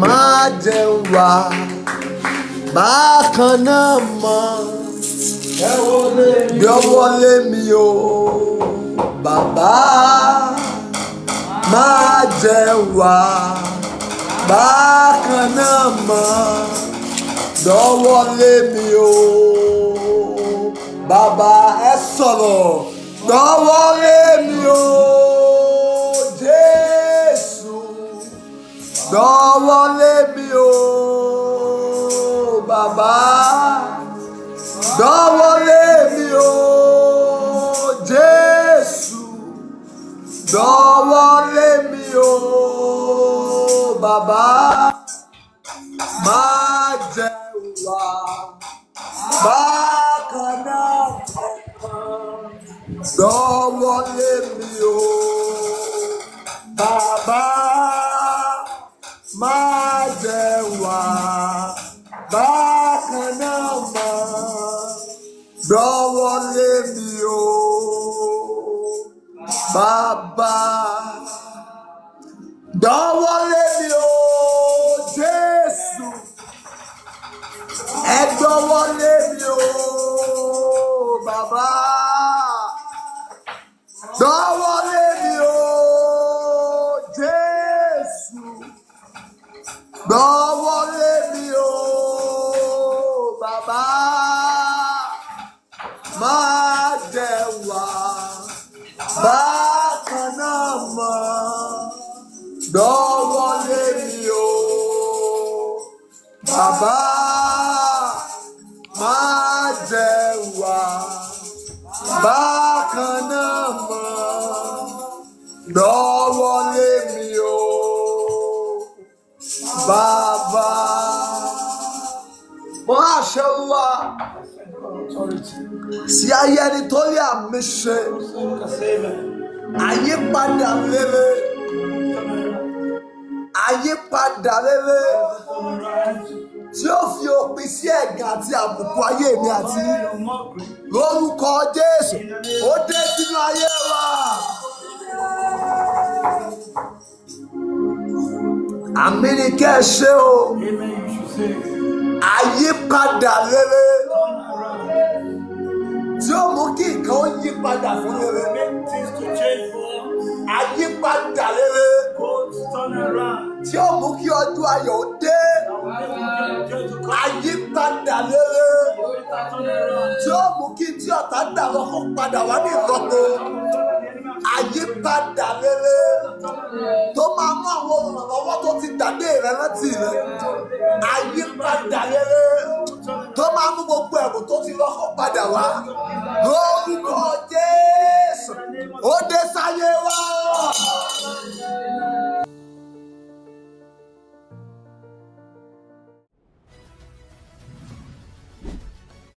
má jẹ́ wá bákan náà mọ́. Gbọ́wọ́ lé mi o bàbá, má jẹ́ wá bákan náà mọ́. Gbọ́wọ́ lé mi o bàbá, ẹ sọ̀rọ̀. Gbọ́wọ́ lé mi o Jésù, gbọ́wọ́ lé mi o bàbá, gbọ́wọ́ lé mi o Jésù, gbọ́wọ́ lé mi o bàbá, má jẹ́ wá bákan náà. Gbọ́wọ́ lé mi o bàbá, má jẹ́ wá bákan náà mọ́. Gbọ́wọ́ lé mi o bàbá, gbọ́wọ́ lé mi o Jésù, ẹ gbọ́wọ́ lé mi o bàbá, gbọ́wọ́ lé mi o Jésù, gbọ́wọ́ lé mi o bàbá, má jẹ́ wá bákan náà mọ́. Gbọ́wọ́ lé mi o bàbá, má jẹ́ wá bákan náà mọ́. Gbọ́wọ́ lé mi o bàbá. Mo àṣẹ Olúwa sí ayé ẹni tó lé àmì ṣe àyípadà rere, àyípadà rere tí ó fi òpin sí ẹ̀gàn àti àbùkù ayé mi àti lórúkọ Jésù ó dé sínú ayé wa. Àmì ni kẹ́ ẹ ṣe o. Àyípadà rere tí ó mú kí nǹkan ó yí padà fún rere. Àyípadà rere tí ó mú kí ọdún ayọ̀ dé. Àyípadà rere tí ó mú kí tí ọ̀tá dà lọ́kọ̀ padà wá ní ìrọ́pò. Àyípadà rere tó máa mú àwọn olùrànlọ́wọ́ tó ti dàdé rẹ rántí rẹ. Àyípadà rere tó máa mú gbogbo ẹ̀bùn tó ti lọ́kọ̀ padà wá. Lórúkọ Jésù ó dé sáyé wa.